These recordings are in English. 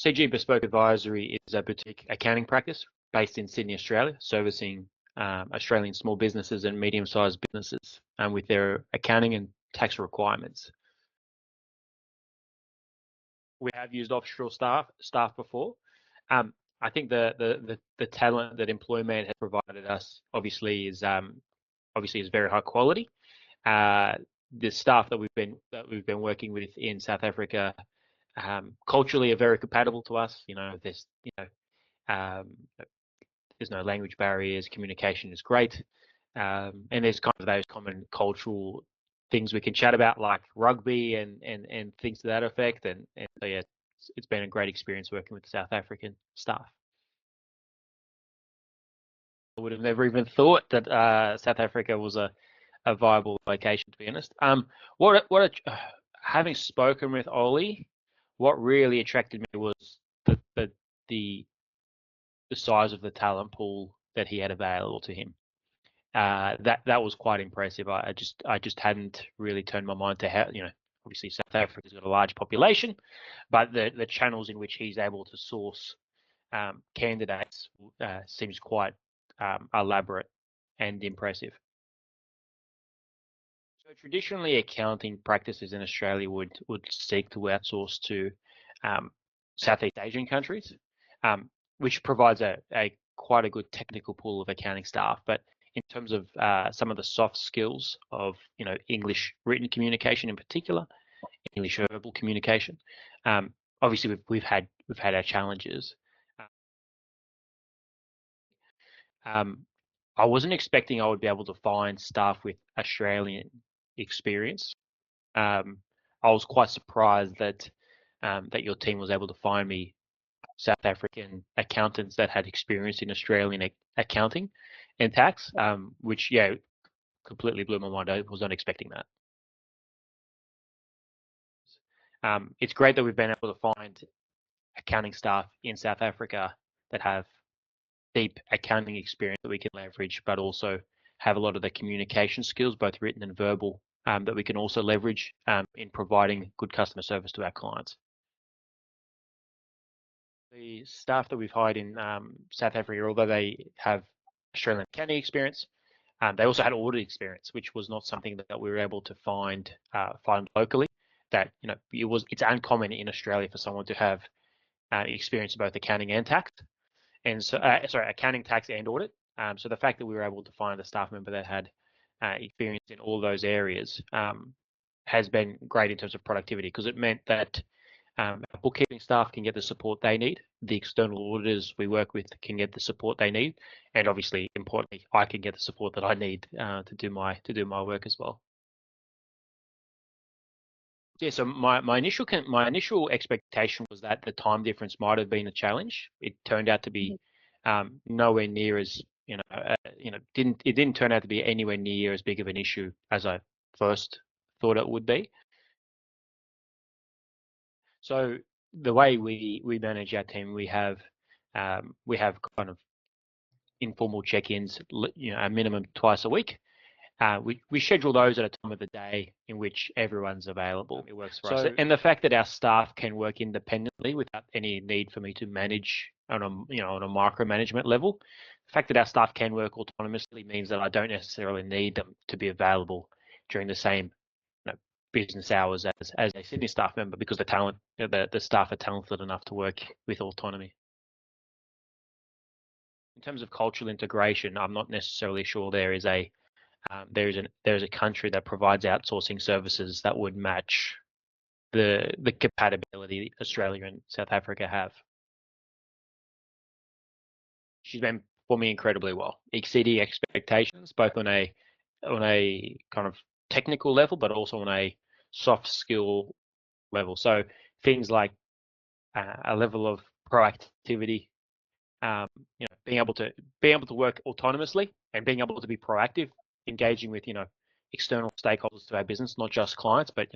CG Bespoke Advisory is a boutique accounting practice based in Sydney, Australia, servicing Australian small businesses and medium-sized businesses with their accounting and tax requirements. We have used offshore staff before. I think the talent that Employmate has provided us obviously is very high quality. The staff that we've been working with in South Africa culturally are very compatible to us. There's no language barriers, communication is great, and there's kind of those common cultural things we can chat about, like rugby and things to that effect. And so yeah, it's been a great experience working with the South African staff. I would have never even thought that South Africa was a viable location, to be honest. Having spoken with Ollie, what really attracted me was the size of the talent pool that he had available to him. That was quite impressive. I just hadn't really turned my mind to how, obviously South Africa's got a large population, but the channels in which he's able to source candidates seems quite elaborate and impressive. So traditionally, accounting practices in Australia would seek to outsource to Southeast Asian countries, which provides quite a good technical pool of accounting staff. But in terms of some of the soft skills of English written communication in particular, English verbal communication, obviously we've had our challenges. I wasn't expecting I would be able to find staff with Australian experience. I was quite surprised that your team was able to find me South African accountants that had experience in Australian accounting and tax, which completely blew my mind. I was not expecting that. It's great that we've been able to find accounting staff in South Africa that have deep accounting experience that we can leverage, but also have a lot of the communication skills, both written and verbal, that we can also leverage in providing good customer service to our clients. The staff that we've hired in South Africa, although they have Australian accounting experience, they also had audit experience, which was not something that we were able to find locally. That it's uncommon in Australia for someone to have experience in both accounting and tax, and so accounting, tax, and audit. So the fact that we were able to find a staff member that had experience in all those areas has been great in terms of productivity, because it meant that our bookkeeping staff can get the support they need, the external auditors we work with can get the support they need, and obviously, importantly, I can get the support that I need to do my work as well. Yeah, so my initial expectation was that the time difference might have been a challenge. It turned out to be nowhere near as it didn't turn out to be anywhere near as big of an issue as I first thought it would be. So the way we manage our team, we have kind of informal check-ins, a minimum twice a week. We schedule those at a time of the day in which everyone's available. It works for us. And the fact that our staff can work independently without any need for me to manage on a micromanagement level, the fact that our staff can work autonomously means that I don't necessarily need them to be available during the same business hours as a Sydney staff member, because the staff are talented enough to work with autonomy. In terms of cultural integration, I'm not necessarily sure there is a country that provides outsourcing services that would match the compatibility Australia and South Africa have. She's been performing incredibly well, exceeding expectations, both on a kind of technical level, but also on a soft skill level. So things like a level of proactivity, being able to work autonomously and being able to be proactive, engaging with external stakeholders to our business, not just clients, but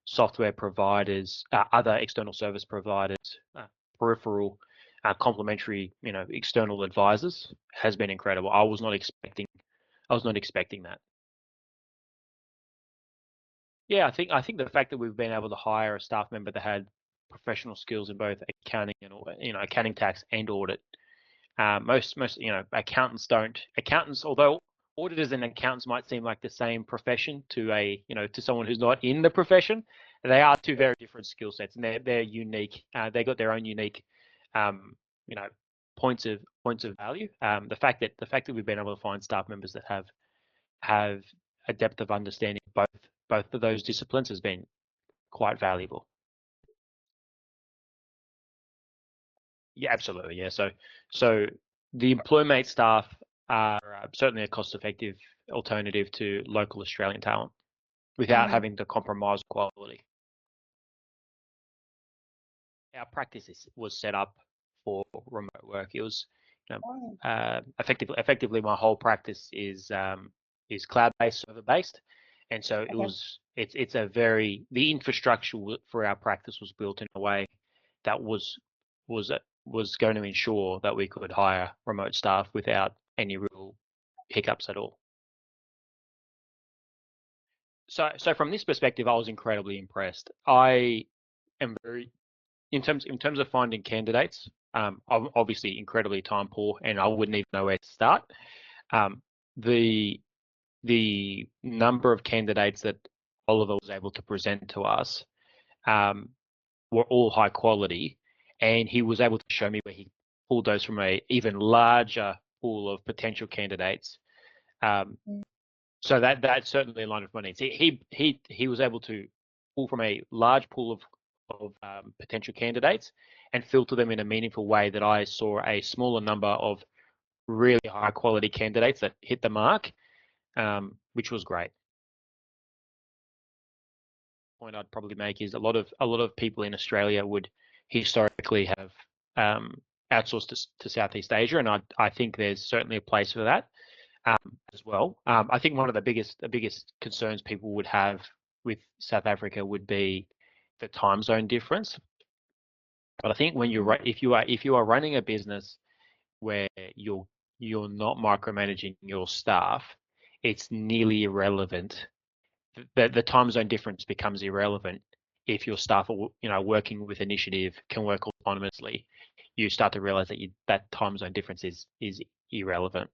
software providers, other external service providers, peripheral, complementary, external advisors, has been incredible. I was not expecting that. Yeah, I think the fact that we've been able to hire a staff member that had professional skills in both accounting and accounting, tax, and audit. Most accountants, although auditors and accountants might seem like the same profession to someone who's not in the profession, they are two very different skill sets, and they're unique. They got their own unique points of value. The fact that we've been able to find staff members that have a depth of understanding of both of those disciplines has been quite valuable. Yeah, absolutely. Yeah. So the Employmate staff are certainly a cost-effective alternative to local Australian talent without having to compromise quality. Our practice was set up for remote work. It was, effectively my whole practice is cloud-based, server-based, and so the infrastructure for our practice was built in a way that was going to ensure that we could hire remote staff without any real hiccups at all. So from this perspective, I was incredibly impressed. I am in terms of finding candidates, I'm obviously incredibly time poor, and I wouldn't even know where to start. The number of candidates that Oliver was able to present to us were all high quality, and he was able to show me where he pulled those from a even larger pool of potential candidates. So that certainly aligned with my needs. He was able to pull from a large pool of potential candidates and filter them in a meaningful way that I saw a smaller number of really high quality candidates that hit the mark, which was great. Point I'd probably make is a lot of people in Australia would historically have outsourced to Southeast Asia, and I think there's certainly a place for that as well. I think one of the biggest concerns people would have with South Africa would be the time zone difference. But I think when if you are running a business where you're not micromanaging your staff, it's nearly irrelevant. The time zone difference becomes irrelevant if your staff are working with initiative, can work autonomously. You start to realize that that time zone difference is irrelevant.